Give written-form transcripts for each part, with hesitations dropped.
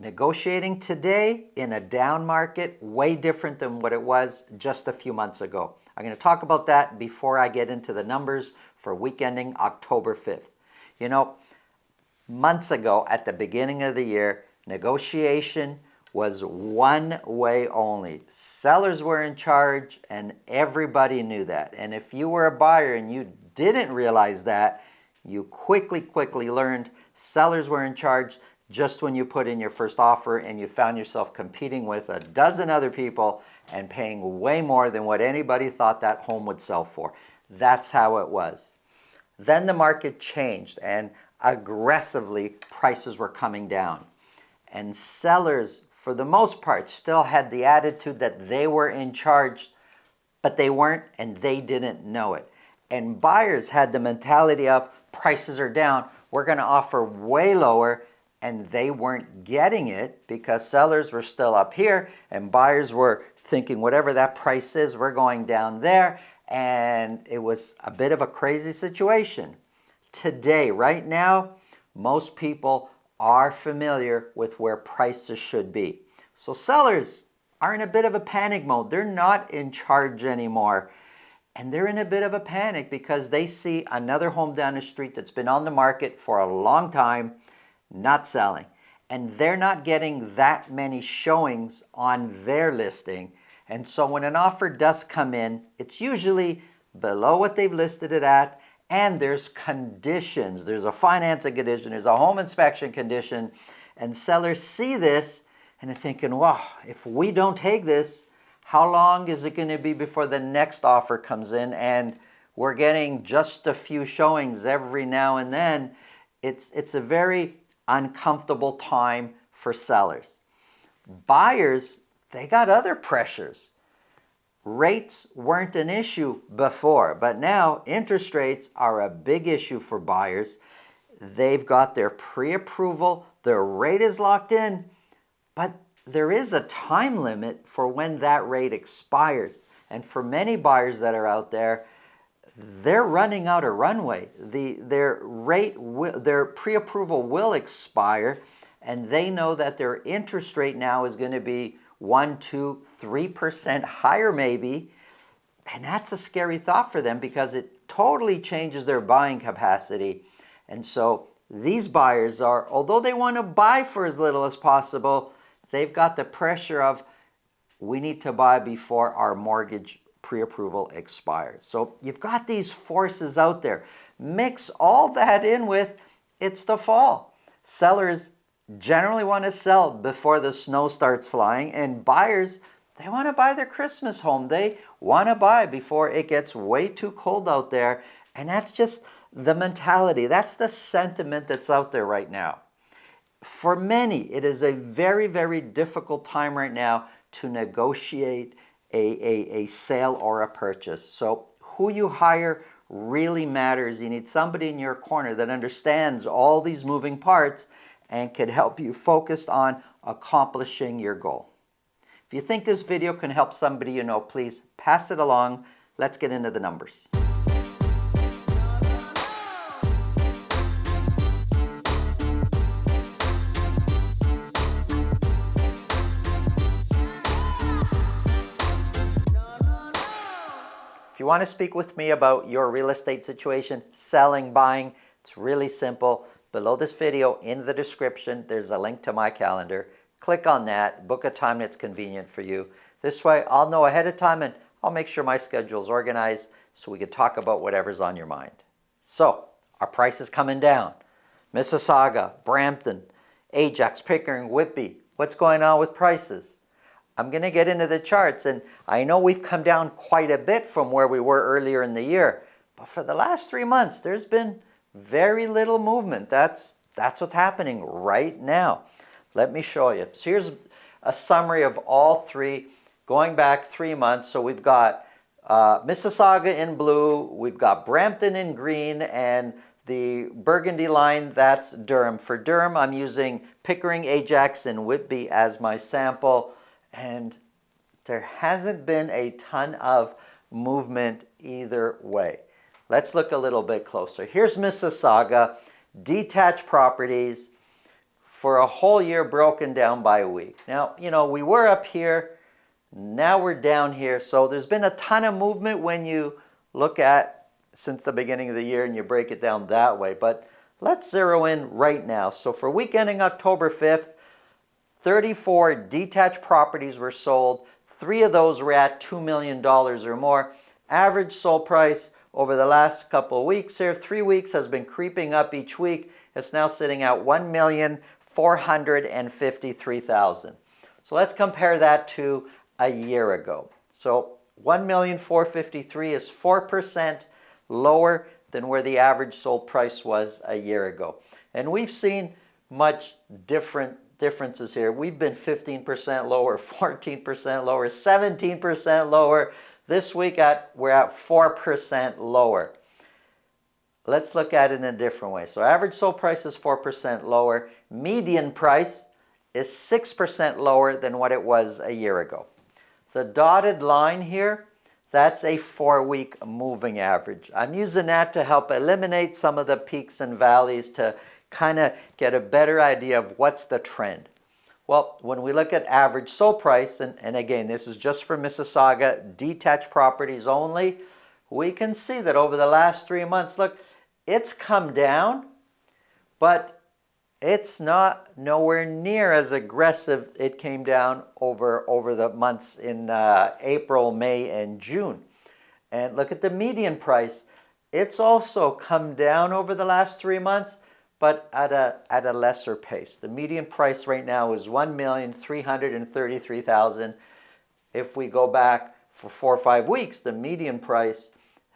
Negotiating today in a down market, way different than what it was just a few months ago. I'm going to talk about that before I get into the numbers for week ending October 5th. You know, months ago at the beginning of the year, negotiation was one way only. Sellers were in charge and everybody knew that. And if you were a buyer and you didn't realize that, you quickly learned sellers were in charge just when you put in your first offer and you found yourself competing with a dozen other people and paying way more than what anybody thought that home would sell for. That's how it was. Then the market changed and aggressively prices were coming down. And sellers, for the most part, still had the attitude that they were in charge, but they weren't and they didn't know it. And buyers had the mentality of prices are down, we're going to offer way lower, and they weren't getting it because sellers were still up here and buyers were thinking whatever that price is, we're going down there. And it was a bit of a crazy situation. Today, right now, most people are familiar with where prices should be. So sellers are in a bit of a panic mode. They're not in charge anymore. And they're in a bit of a panic because they see another home down the street that's been on the market for a long time, not selling. And they're not getting that many showings on their listing. And so when an offer does come in, it's usually below what they've listed it at, and there's conditions. There's a financing condition, there's a home inspection condition, and sellers see this and they're thinking, wow, if we don't take this, how long is it going to be before the next offer comes in? And we're getting just a few showings every now and then. It's a very uncomfortable time for sellers. Buyers, they got other pressures. Rates weren't an issue before, but now interest rates are a big issue for buyers. They've got their pre-approval, their rate is locked in, but there is a time limit for when that rate expires. And for many buyers that are out there, they're running out of runway. Their pre-approval will expire, and they know that their interest rate now is going to be 1%, 2%, 3% higher maybe. And that's a scary thought for them because it totally changes their buying capacity. And so these buyers are, although they want to buy for as little as possible, they've got the pressure of, we need to buy before our mortgage pre-approval expires. So you've got these forces out there. Mix all that in with, it's the fall. Sellers generally want to sell before the snow starts flying, and buyers, they want to buy their Christmas home. They want to buy before it gets way too cold out there. And that's just the mentality. That's the sentiment that's out there right now. For many, it is a very, very difficult time right now to negotiate a sale or a purchase. So who you hire really matters. You need somebody in your corner that understands all these moving parts and can help you focus on accomplishing your goal. If you think this video can help somebody you know, please pass it along. Let's get into the numbers. If you want to speak with me about your real estate situation, selling, buying, it's really simple. Below this video, in the description, there's a link to my calendar. Click on that, book a time that's convenient for you. This way, I'll know ahead of time and I'll make sure my schedule's organized so we can talk about whatever's on your mind. So, our price is coming down. Mississauga, Brampton, Ajax, Pickering, Whitby. What's going on with prices? I'm going to get into the charts, and I know we've come down quite a bit from where we were earlier in the year, but for the last 3 months, there's been very little movement. That's what's happening right now. Let me show you. So here's a summary of all three going back 3 months. So we've got Mississauga in blue, we've got Brampton in green, and the burgundy line, that's Durham. For Durham, I'm using Pickering, Ajax, and Whitby as my sample. And there hasn't been a ton of movement either way. Let's look a little bit closer. Here's Mississauga, detached properties. for a whole year broken down by week. Now, we were up here, now we're down here. So there's been a ton of movement when you look at since the beginning of the year and you break it down that way. But let's zero in right now. So for week ending October 5th, 34 detached properties were sold. 3 of those were at $2 million or more. Average sold price over the last couple of weeks here, 3 weeks, has been creeping up each week. It's now sitting at $1,453,000. So let's compare that to a year ago. So $1,453,000 is 4% lower than where the average sold price was a year ago. And we've seen much differences here. We've been 15% lower, 14% lower, 17% lower. This week we're at 4% lower. Let's look at it in a different way. So average sold price is 4% lower. Median price is 6% lower than what it was a year ago. The dotted line here, that's a 4-week moving average. I'm using that to help eliminate some of the peaks and valleys to kind of get a better idea of what's the trend. Well, when we look at average sold price, and again, this is just for Mississauga, detached properties only, we can see that over the last 3 months, look, it's come down, but it's not nowhere near as aggressive. It came down over the months in April, May, and June. And look at the median price. It's also come down over the last 3 months, but at a lesser pace. The median price right now is $1,333,000. If we go back for 4 or 5 weeks, the median price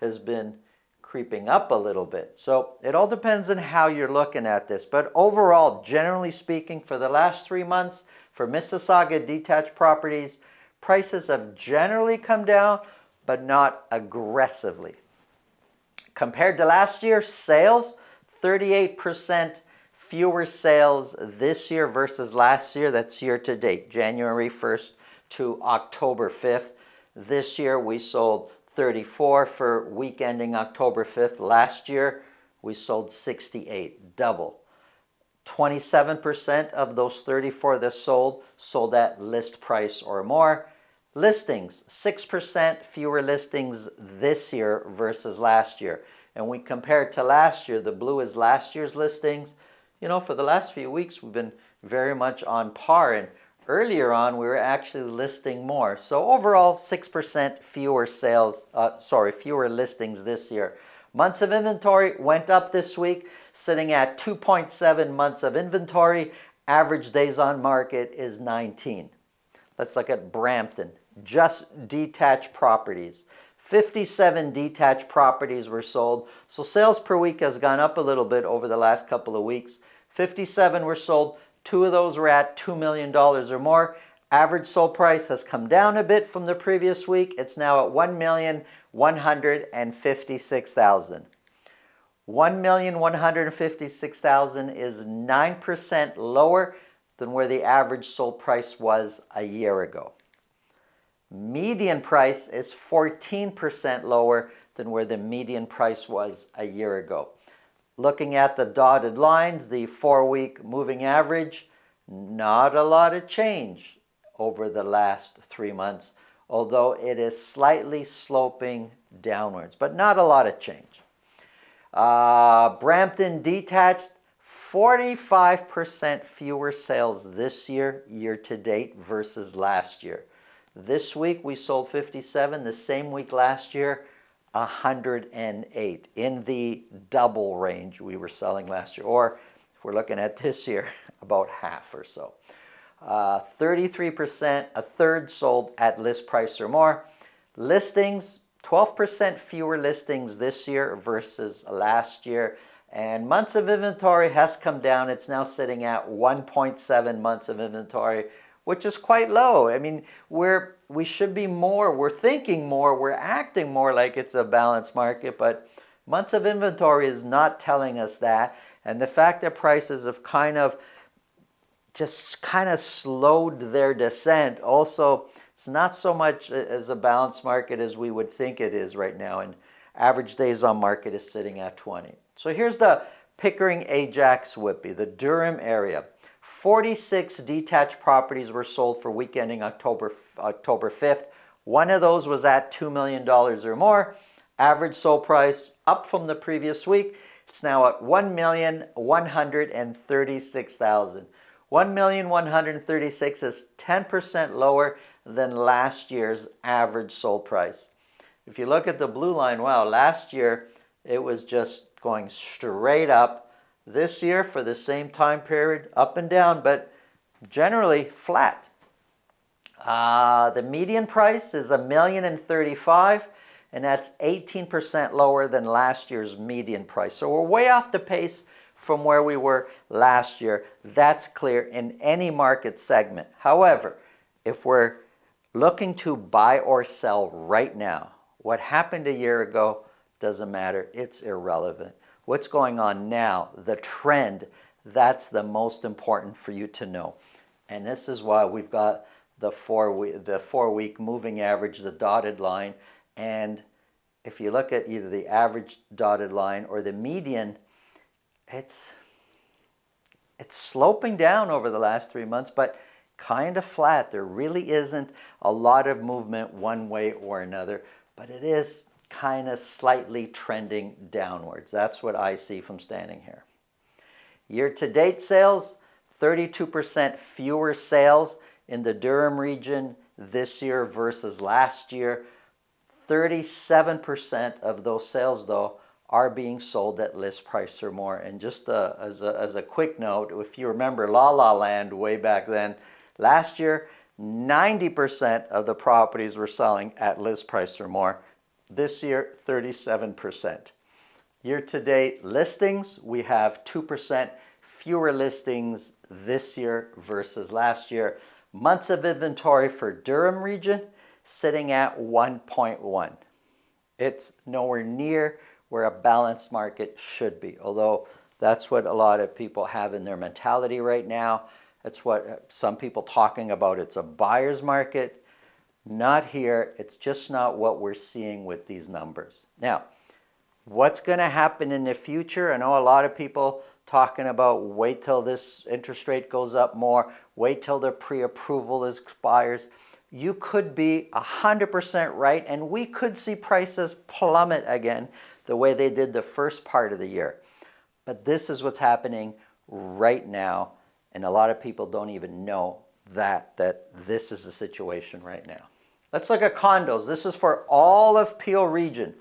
has been creeping up a little bit. So it all depends on how you're looking at this. But overall, generally speaking, for the last 3 months, for Mississauga detached properties, prices have generally come down, but not aggressively. Compared to last year, sales, 38% fewer sales this year versus last year. That's year to date, January 1st to October 5th. This year we sold 34 for week ending October 5th. Last year we sold 68, double. 27% of those 34 that sold at list price or more. Listings, 6% fewer listings this year versus last year. And we compare to last year, the blue is last year's listings. For the last few weeks, we've been very much on par. And earlier on, we were actually listing more. So overall, 6% fewer fewer listings this year. Months of inventory went up this week, sitting at 2.7 months of inventory. Average days on market is 19. Let's look at Brampton, just detached properties. 57 detached properties were sold. So sales per week has gone up a little bit over the last couple of weeks. 57 were sold. 2 of those were at $2 million or more. Average sold price has come down a bit from the previous week. It's now at $1,156,000. $1,156,000 is 9% lower than where the average sold price was a year ago. Median price is 14% lower than where the median price was a year ago. Looking at the dotted lines, the 4-week moving average, not a lot of change over the last 3 months, although it is slightly sloping downwards, but not a lot of change. Brampton detached, 45% fewer sales this year, year to date, versus last year. This week we sold 57. The same week last year, 108. In the double range we were selling last year. Or if we're looking at this year, about half or so. 33%, a third sold at list price or more. Listings, 12% fewer listings this year versus last year. And months of inventory has come down. It's now sitting at 1.7 months of inventory, which is quite low. I mean, we should be more, we're thinking more, we're acting more like it's a balanced market, but months of inventory is not telling us that. And the fact that prices have kind of slowed their descent, also, it's not so much as a balanced market as we would think it is right now. And average days on market is sitting at 20. So here's the Pickering Ajax Whitby, the Durham area. 46 detached properties were sold for week ending October 5th. One of those was at $2 million or more. Average sold price up from the previous week. It's now at $1,136,000. $1,136,000 is 10% lower than last year's average sold price. If you look at the blue line, wow, last year it was just going straight up. This year, for the same time period, up and down, but generally flat. The median price is $1,035,000, and that's 18% lower than last year's median price. So we're way off the pace from where we were last year. That's clear in any market segment. However, if we're looking to buy or sell right now, what happened a year ago doesn't matter. It's irrelevant. What's going on now, the trend, that's the most important for you to know. And this is why we've got the four-week moving average, the dotted line. And if you look at either the average dotted line or the median, it's sloping down over the last 3 months, but kind of flat. There really isn't a lot of movement one way or another, but it is kind of slightly trending downwards. That's what I see from standing here. Year-to-date sales, 32% fewer sales in the Durham region this year versus last year. 37% of those sales, though, are being sold at list price or more. And just as a quick note, if you remember La La Land way back then, last year, 90% of the properties were selling at list price or more. This year, 37%. Year-to-date listings, we have 2% fewer listings this year versus last year. Months of inventory for Durham region sitting at 1.1. It's nowhere near where a balanced market should be, although that's what a lot of people have in their mentality right now. That's what some people talking about. It's a buyer's market. Not here. It's just not what we're seeing with these numbers. Now, what's going to happen in the future? I know a lot of people talking about wait till this interest rate goes up more, wait till the pre-approval expires. You could be 100% right, and we could see prices plummet again the way they did the first part of the year. But this is what's happening right now, and a lot of people don't even know that this is the situation right now. Let's look at condos. This is for all of Peel region.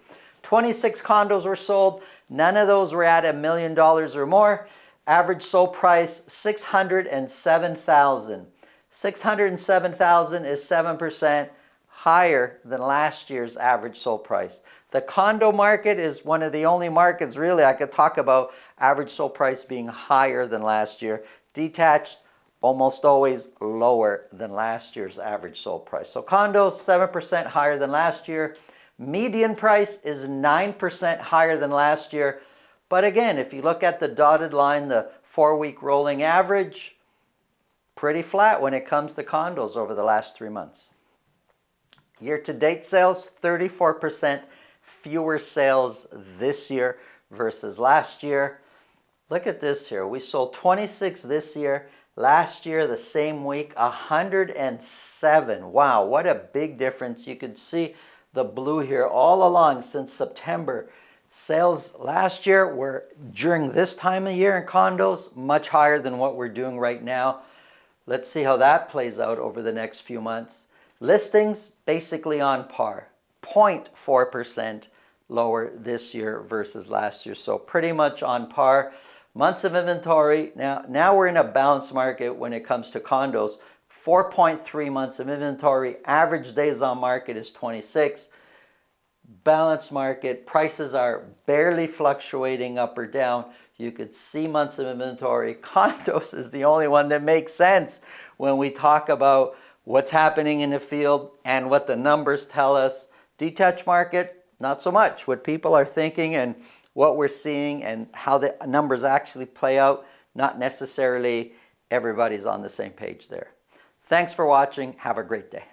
26 condos were sold. None of those were at $1 million or more. Average sold price, $607,000. $607,000 is 7% higher than last year's average sold price. The condo market is one of the only markets really I could talk about average sold price being higher than last year. Detached, almost always lower than last year's average sold price. So condos, 7% higher than last year. Median price is 9% higher than last year. But again, if you look at the dotted line, the 4-week rolling average, pretty flat when it comes to condos over the last 3 months. Year-to-date sales, 34% fewer sales this year versus last year. Look at this here. We sold 26 this year. Last year, the same week, 107. Wow, what a big difference. You could see the blue here all along since September. Sales last year were, during this time of year in condos, much higher than what we're doing right now. Let's see how that plays out over the next few months. Listings, basically on par. 0.4% lower this year versus last year. So pretty much on par. Months of inventory, now we're in a balanced market when it comes to condos. 4.3 months of inventory. Average days on market is 26. Balanced market. Prices are barely fluctuating up or down. You could see months of inventory. Condos is the only one that makes sense when we talk about what's happening in the field and what the numbers tell us. Detached market, not so much. What people are thinking and what we're seeing and how the numbers actually play out, not necessarily everybody's on the same page there. Thanks for watching. Have a great day.